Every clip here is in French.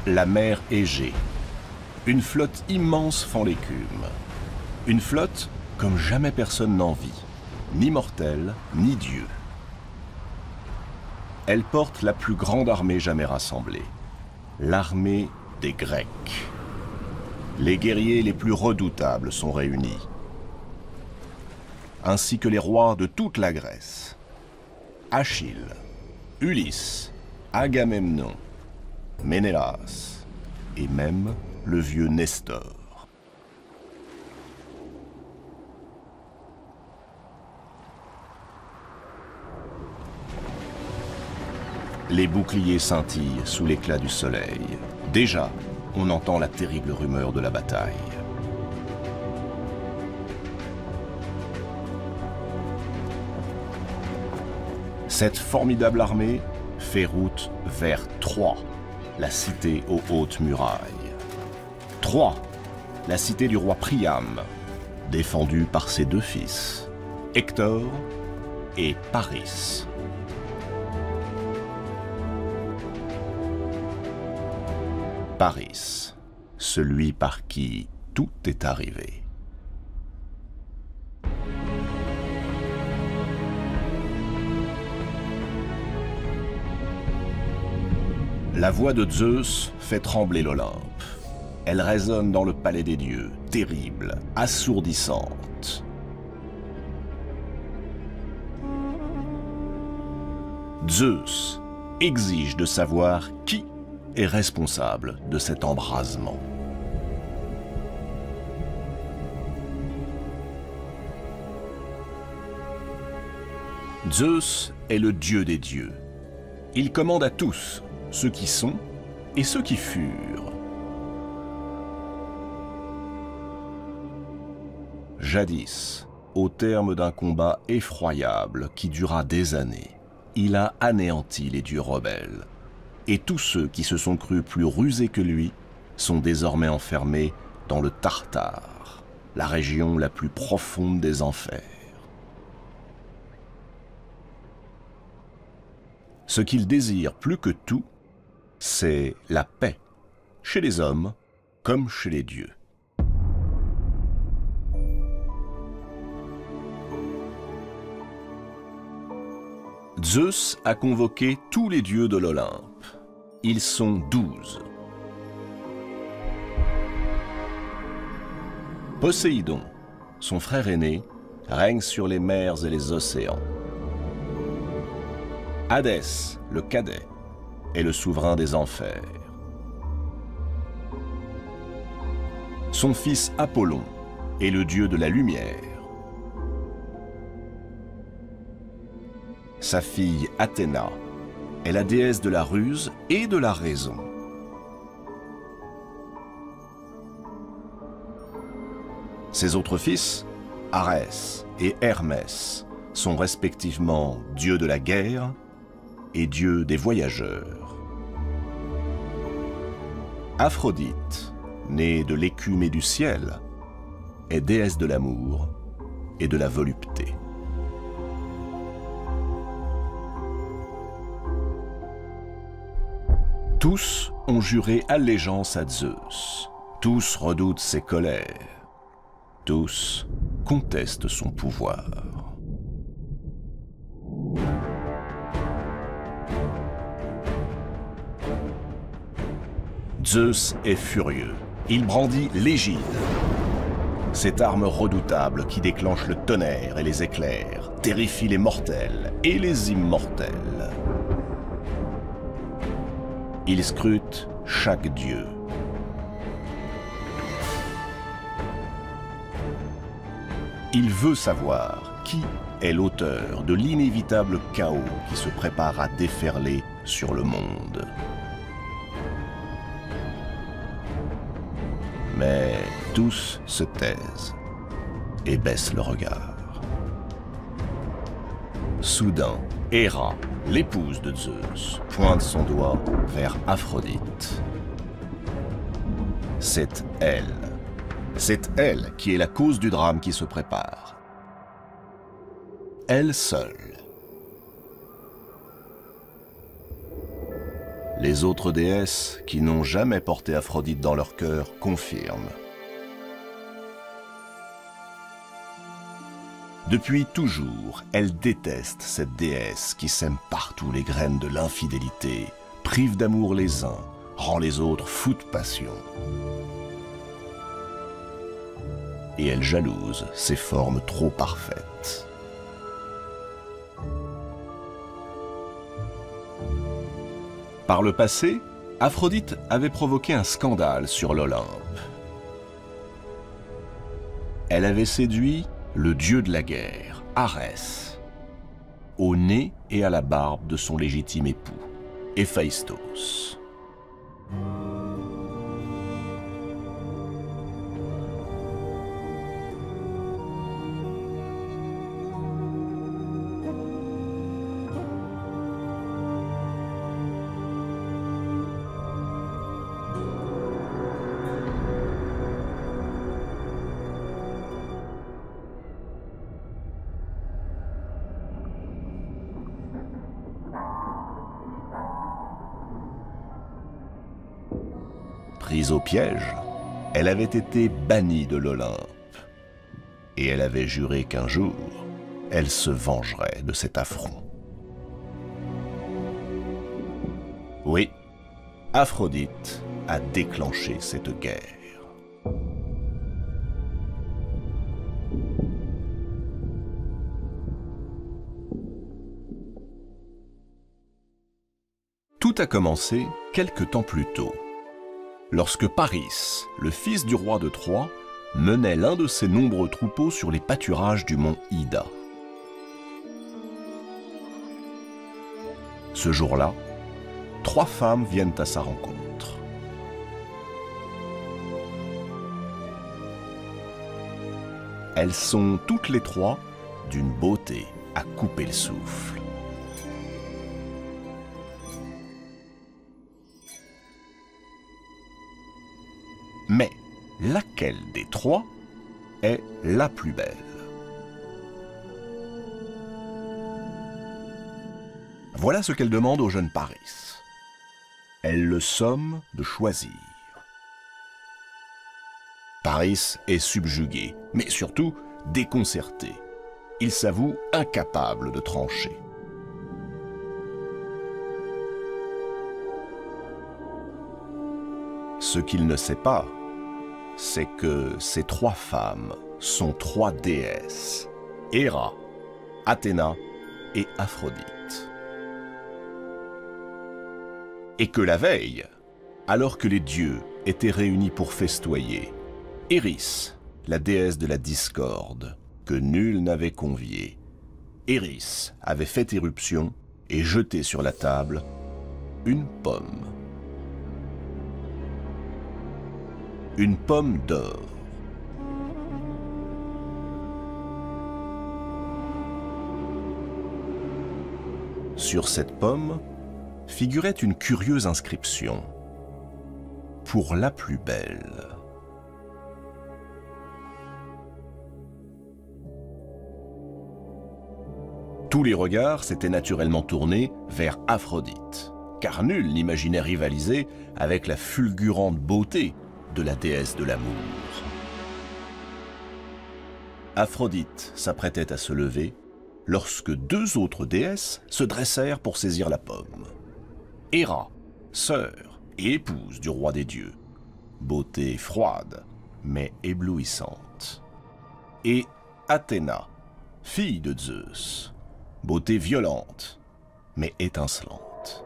La mer Égée. Une flotte immense fend l'écume. Une flotte comme jamais personne n'en vit, ni mortel, ni dieu. Elle porte la plus grande armée jamais rassemblée, l'armée des Grecs. Les guerriers les plus redoutables sont réunis, ainsi que les rois de toute la Grèce. Achille, Ulysse, Agamemnon, Ménélas et même le vieux Nestor. Les boucliers scintillent sous l'éclat du soleil. Déjà, on entend la terrible rumeur de la bataille. Cette formidable armée fait route vers Troie, la cité aux hautes murailles. Troie, la cité du roi Priam, défendue par ses deux fils, Hector et Paris. Paris, celui par qui tout est arrivé. La voix de Zeus fait trembler l'Olympe. Elle résonne dans le palais des dieux, terrible, assourdissante. Zeus exige de savoir qui est responsable de cet embrasement. Zeus est le dieu des dieux. Il commande à tous, ceux qui sont et ceux qui furent. Jadis, au terme d'un combat effroyable qui dura des années, il a anéanti les dieux rebelles. Et tous ceux qui se sont crus plus rusés que lui sont désormais enfermés dans le Tartare, la région la plus profonde des enfers. Ce qu'il désire plus que tout, c'est la paix, chez les hommes comme chez les dieux. Zeus a convoqué tous les dieux de l'Olympe. Ils sont 12. Poséidon, son frère aîné, règne sur les mers et les océans. Hadès, le cadet, est le souverain des enfers. Son fils Apollon est le dieu de la lumière. Sa fille Athéna est la déesse de la ruse et de la raison. Ses autres fils, Arès et Hermès, sont respectivement dieux de la guerre et dieux des voyageurs. Aphrodite, née de l'écume et du ciel, est déesse de l'amour et de la volupté. Tous ont juré allégeance à Zeus. Tous redoutent ses colères. Tous contestent son pouvoir. Zeus est furieux. Il brandit l'égide. Cette arme redoutable qui déclenche le tonnerre et les éclairs, terrifie les mortels et les immortels. Il scrute chaque dieu. Il veut savoir qui est l'auteur de l'inévitable chaos qui se prépare à déferler sur le monde. Mais tous se taisent et baissent le regard. Soudain, Héra, l'épouse de Zeus, pointe son doigt vers Aphrodite. C'est elle. C'est elle qui est la cause du drame qui se prépare. Elle seule. Les autres déesses, qui n'ont jamais porté Aphrodite dans leur cœur, confirment. Depuis toujours, elles détestent cette déesse qui sème partout les graines de l'infidélité, prive d'amour les uns, rend les autres fous de passion. Et elles jalousent ces formes trop parfaites. Par le passé, Aphrodite avait provoqué un scandale sur l'Olympe. Elle avait séduit le dieu de la guerre, Arès, au nez et à la barbe de son légitime époux, Héphaïstos. Prise au piège, elle avait été bannie de l'Olympe. Et elle avait juré qu'un jour, elle se vengerait de cet affront. Oui, Aphrodite a déclenché cette guerre. Tout a commencé quelque temps plus tôt, lorsque Paris, le fils du roi de Troie, menait l'un de ses nombreux troupeaux sur les pâturages du mont Ida. Ce jour-là, 3 femmes viennent à sa rencontre. Elles sont toutes les 3 d'une beauté à couper le souffle. Mais laquelle des 3 est la plus belle? Voilà ce qu'elle demande au jeune Paris. Elle le somme de choisir. Paris est subjugué, mais surtout déconcerté. Il s'avoue incapable de trancher. Ce qu'il ne sait pas, c'est que ces 3 femmes sont 3 déesses, Héra, Athéna et Aphrodite. Et que la veille, alors que les dieux étaient réunis pour festoyer, Éris, la déesse de la discorde, que nul n'avait conviée, Éris avait fait éruption et jeté sur la table une pomme. Une pomme d'or. Sur cette pomme figurait une curieuse inscription. Pour la plus belle. Tous les regards s'étaient naturellement tournés vers Aphrodite, car nul n'imaginait rivaliser avec la fulgurante beauté de la déesse de l'amour. Aphrodite s'apprêtait à se lever lorsque 2 autres déesses se dressèrent pour saisir la pomme. Héra, sœur et épouse du roi des dieux, beauté froide mais éblouissante. Et Athéna, fille de Zeus, beauté violente mais étincelante.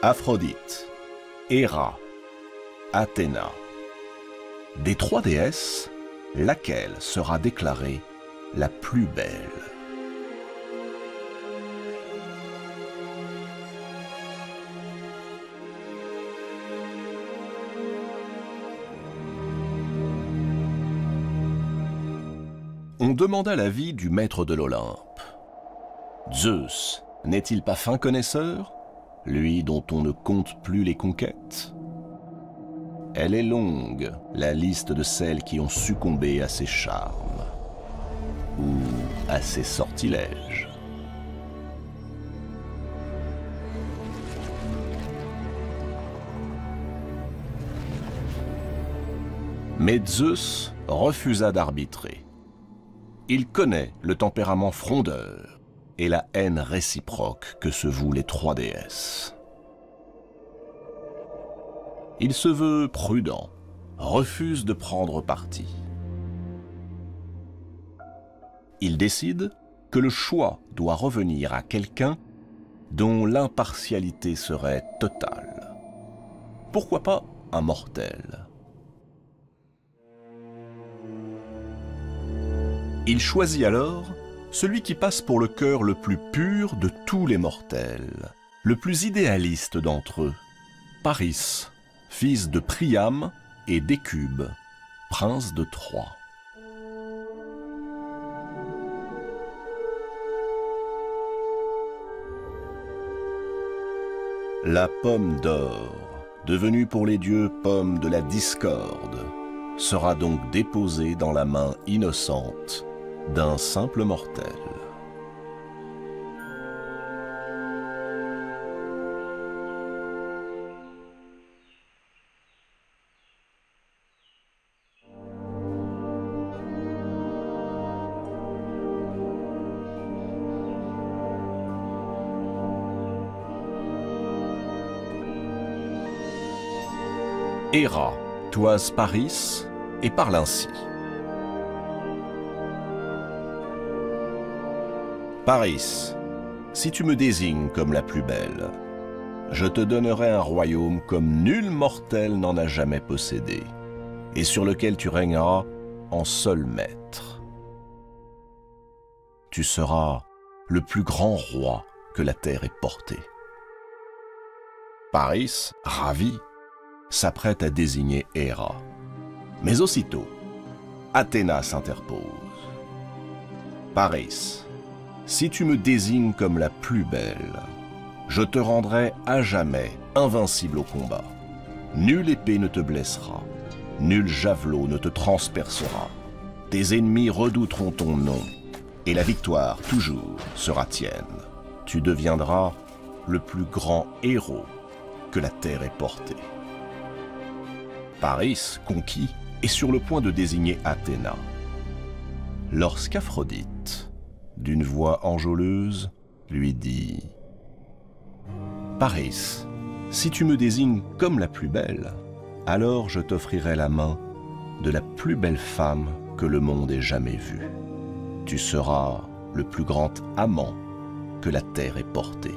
Aphrodite, Héra, Athéna. Des 3 déesses, laquelle sera déclarée la plus belle? On demanda l'avis du maître de l'Olympe. Zeus n'est-il pas fin connaisseur, lui dont on ne compte plus les conquêtes? Elle est longue, la liste de celles qui ont succombé à ses charmes ou à ses sortilèges. Mais Zeus refusa d'arbitrer. Il connaît le tempérament frondeur et la haine réciproque que se vouent les trois déesses. Il se veut prudent, refuse de prendre parti. Il décide que le choix doit revenir à quelqu'un dont l'impartialité serait totale. Pourquoi pas un mortel? Il choisit alors celui qui passe pour le cœur le plus pur de tous les mortels, le plus idéaliste d'entre eux, Paris, fils de Priam et d'Écube, prince de Troie. La pomme d'or, devenue pour les dieux pomme de la discorde, sera donc déposée dans la main innocente d'un simple mortel. Héra toise Paris et parle ainsi. Paris, si tu me désignes comme la plus belle, je te donnerai un royaume comme nul mortel n'en a jamais possédé, et sur lequel tu régneras en seul maître. Tu seras le plus grand roi que la terre ait porté. Paris, ravi, s'apprête à désigner Héra. Mais aussitôt, Athéna s'interpose. Paris, si tu me désignes comme la plus belle, je te rendrai à jamais invincible au combat. Nulle épée ne te blessera, nul javelot ne te transpercera. Tes ennemis redouteront ton nom, et la victoire toujours sera tienne. Tu deviendras le plus grand héros que la terre ait porté. Paris, conquis, est sur le point de désigner Athéna. Lorsqu'Aphrodite, d'une voix enjôleuse, lui dit « Paris, si tu me désignes comme la plus belle, alors je t'offrirai la main de la plus belle femme que le monde ait jamais vue. Tu seras le plus grand amant que la terre ait porté. »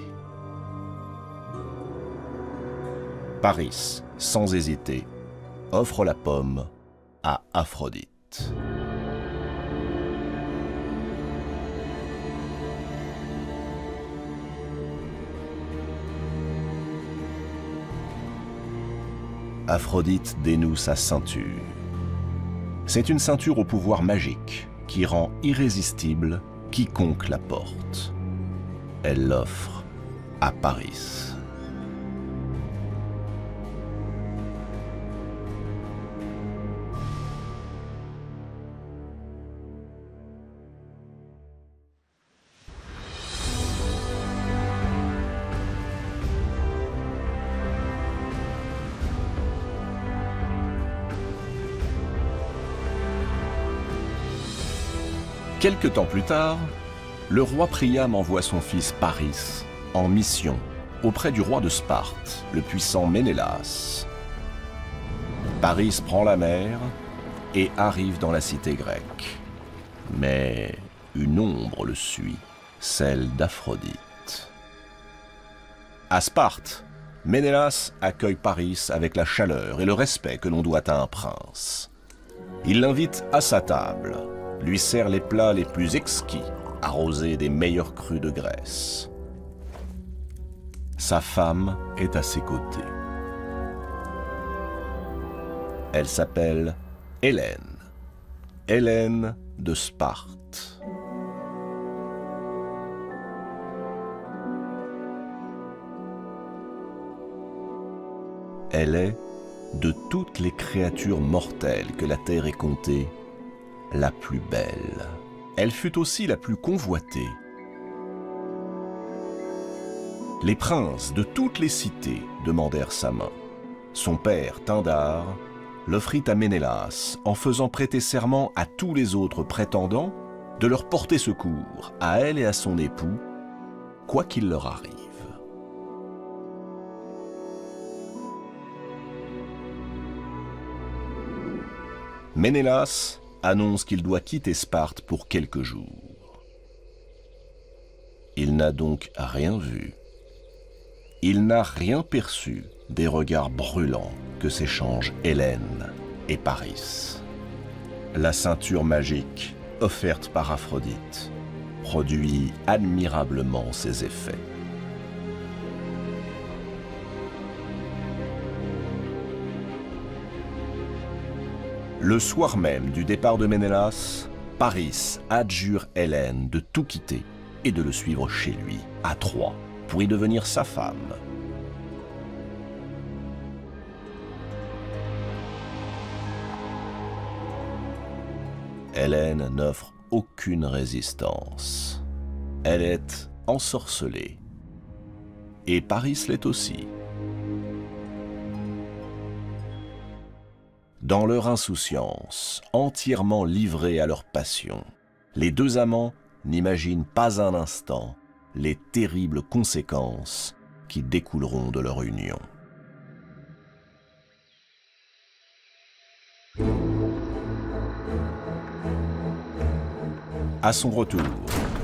Paris, sans hésiter, offre la pomme à Aphrodite. Aphrodite dénoue sa ceinture. C'est une ceinture au pouvoir magique qui rend irrésistible quiconque la porte. Elle l'offre à Paris. Quelque temps plus tard, le roi Priam envoie son fils Paris en mission auprès du roi de Sparte, le puissant Ménélas. Paris prend la mer et arrive dans la cité grecque. Mais une ombre le suit, celle d'Aphrodite. À Sparte, Ménélas accueille Paris avec la chaleur et le respect que l'on doit à un prince. Il l'invite à sa table, lui sert les plats les plus exquis, arrosés des meilleurs crus de Grèce. Sa femme est à ses côtés. Elle s'appelle Hélène, Hélène de Sparte. Elle est de toutes les créatures mortelles que la terre ait comptées, la plus belle. Elle fut aussi la plus convoitée. Les princes de toutes les cités demandèrent sa main. Son père, Tindar, l'offrit à Ménélas en faisant prêter serment à tous les autres prétendants de leur porter secours, à elle et à son époux, quoi qu'il leur arrive. Ménélas annonce qu'il doit quitter Sparte pour quelques jours. Il n'a donc rien vu. Il n'a rien perçu des regards brûlants que s'échangent Hélène et Paris. La ceinture magique, offerte par Aphrodite, produit admirablement ses effets. Le soir même du départ de Ménélas, Paris adjure Hélène de tout quitter et de le suivre chez lui, à Troie, pour y devenir sa femme. Hélène n'offre aucune résistance. Elle est ensorcelée. Et Paris l'est aussi. Dans leur insouciance, entièrement livrés à leur passion, les deux amants n'imaginent pas un instant les terribles conséquences qui découleront de leur union. À son retour,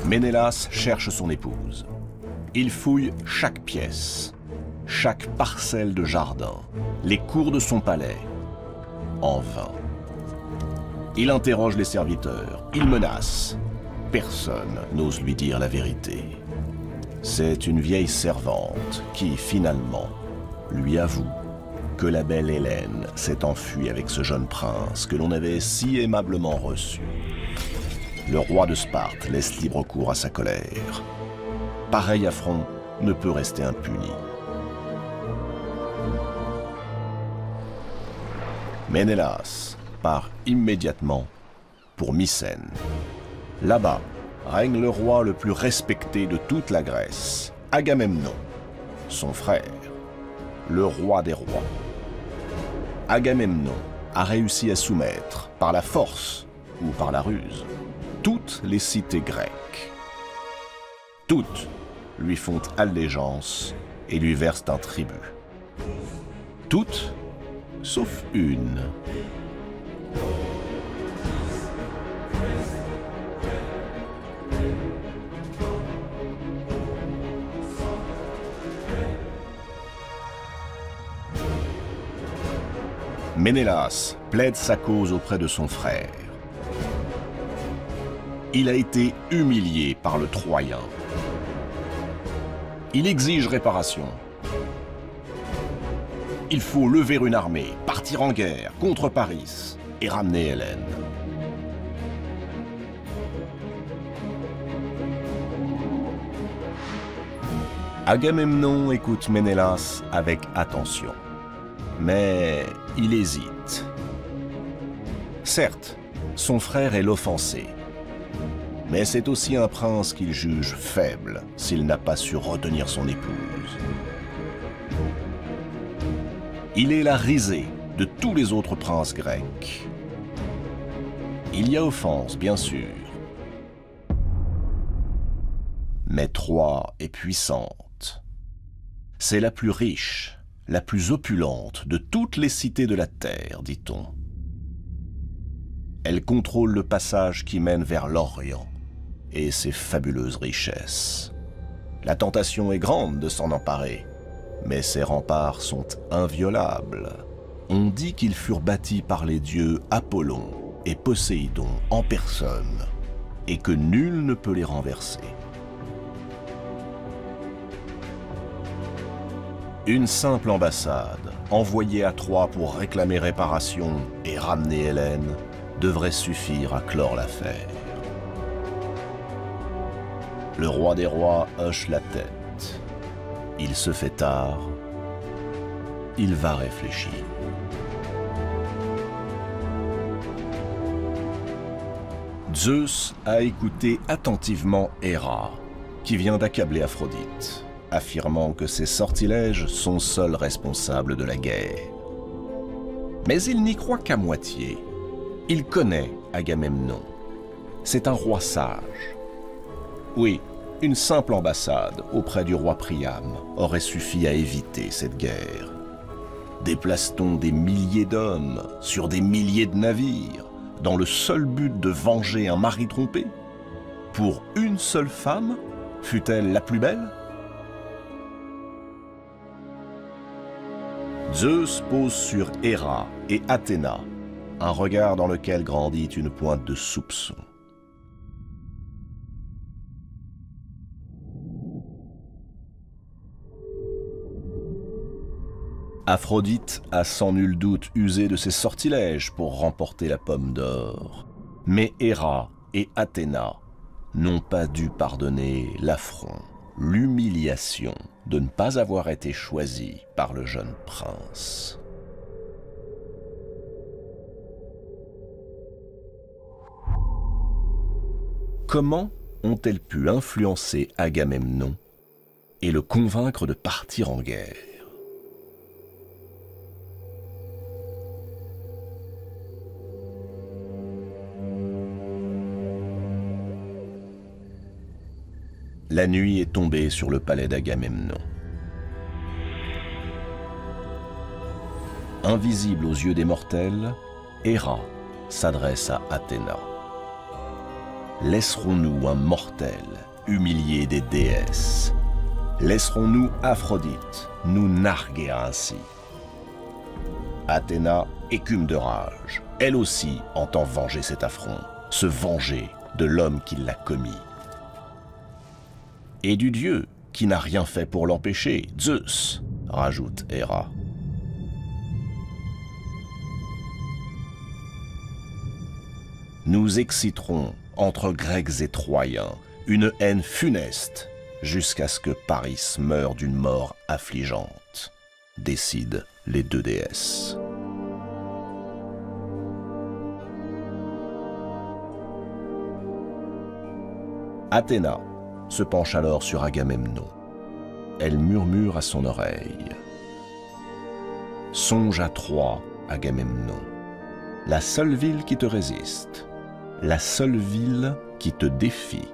Ménélas cherche son épouse. Il fouille chaque pièce, chaque parcelle de jardin, les cours de son palais. En vain. Il interroge les serviteurs, il menace. Personne n'ose lui dire la vérité. C'est une vieille servante qui, finalement, lui avoue que la belle Hélène s'est enfuie avec ce jeune prince que l'on avait si aimablement reçu. Le roi de Sparte laisse libre cours à sa colère. Pareil affront ne peut rester impuni. Ménélas part immédiatement pour Mycène. Là-bas règne le roi le plus respecté de toute la Grèce, Agamemnon, son frère, le roi des rois. Agamemnon a réussi à soumettre, par la force ou par la ruse, toutes les cités grecques. Toutes lui font allégeance et lui versent un tribut. Toutes sauf une. Ménélas plaide sa cause auprès de son frère. Il a été humilié par le Troyen. Il exige réparation. Il faut lever une armée, partir en guerre contre Paris et ramener Hélène. Agamemnon écoute Ménélas avec attention, mais il hésite. Certes, son frère est l'offensé, mais c'est aussi un prince qu'il juge faible s'il n'a pas su retenir son épouse. Il est la risée de tous les autres princes grecs. Il y a offense, bien sûr. Mais Troie est puissante. C'est la plus riche, la plus opulente de toutes les cités de la terre, dit-on. Elle contrôle le passage qui mène vers l'Orient et ses fabuleuses richesses. La tentation est grande de s'en emparer. Mais ces remparts sont inviolables. On dit qu'ils furent bâtis par les dieux Apollon et Poséidon en personne, et que nul ne peut les renverser. Une simple ambassade, envoyée à Troie pour réclamer réparation et ramener Hélène, devrait suffire à clore l'affaire. Le roi des rois hoche la tête. Il se fait tard il va réfléchir. Zeus a écouté attentivement Héra, qui vient d'accabler Aphrodite, affirmant que ses sortilèges sont seuls responsables de la guerre. Mais il n'y croit qu'à moitié. Il connaît Agamemnon. C'est un roi sage. Oui, une simple ambassade auprès du roi Priam aurait suffi à éviter cette guerre. Déplace-t-on des milliers d'hommes sur des milliers de navires dans le seul but de venger un mari trompé? Pour une seule femme, fût-elle la plus belle? Zeus pose sur Héra et Athéna un regard dans lequel grandit une pointe de soupçon. Aphrodite a sans nul doute usé de ses sortilèges pour remporter la pomme d'or. Mais Héra et Athéna n'ont pas dû pardonner l'affront, l'humiliation de ne pas avoir été choisis par le jeune prince. Comment ont-elles pu influencer Agamemnon et le convaincre de partir en guerre? La nuit est tombée sur le palais d'Agamemnon. Invisible aux yeux des mortels, Héra s'adresse à Athéna. Laisserons-nous un mortel humilier des déesses? Laisserons-nous Aphrodite nous narguer ainsi? Athéna écume de rage. Elle aussi entend venger cet affront, se venger de l'homme qui l'a commis. Et du dieu qui n'a rien fait pour l'empêcher, Zeus, rajoute Héra. Nous exciterons entre Grecs et Troyens une haine funeste jusqu'à ce que Paris meure d'une mort affligeante, décident les deux déesses. Athéna se penche alors sur Agamemnon. Elle murmure à son oreille. Songe à Troie, Agamemnon, la seule ville qui te résiste, la seule ville qui te défie.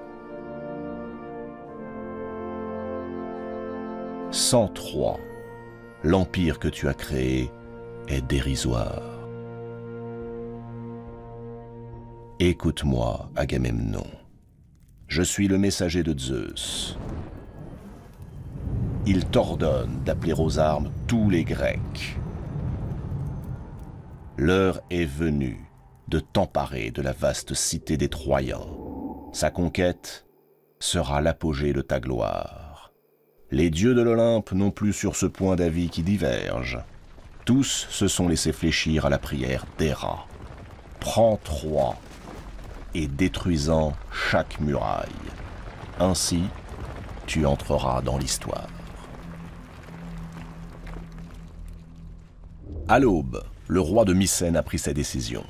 Sans Troie, l'empire que tu as créé est dérisoire. Écoute-moi, Agamemnon. Je suis le messager de Zeus. Il t'ordonne d'appeler aux armes tous les Grecs. L'heure est venue de t'emparer de la vaste cité des Troyens. Sa conquête sera l'apogée de ta gloire. Les dieux de l'Olympe n'ont plus sur ce point d'avis qui divergent. Tous se sont laissés fléchir à la prière d'Héra. Prends Troie et détruisant chaque muraille. Ainsi, tu entreras dans l'histoire. À l'aube, le roi de Mycène a pris sa décision.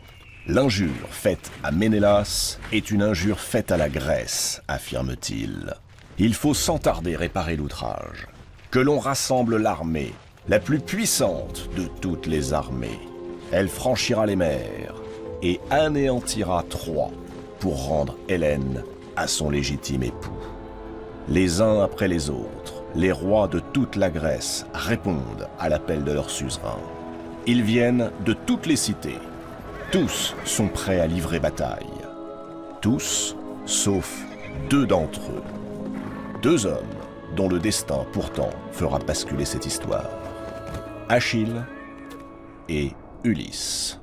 L'injure faite à Ménélas est une injure faite à la Grèce, affirme-t-il. Il faut sans tarder réparer l'outrage. Que l'on rassemble l'armée, la plus puissante de toutes les armées. Elle franchira les mers et anéantira Troie pour rendre Hélène à son légitime époux. Les uns après les autres, les rois de toute la Grèce répondent à l'appel de leur suzerain. Ils viennent de toutes les cités. Tous sont prêts à livrer bataille. Tous, sauf deux d'entre eux. Deux hommes dont le destin pourtant fera basculer cette histoire. Achille et Ulysse.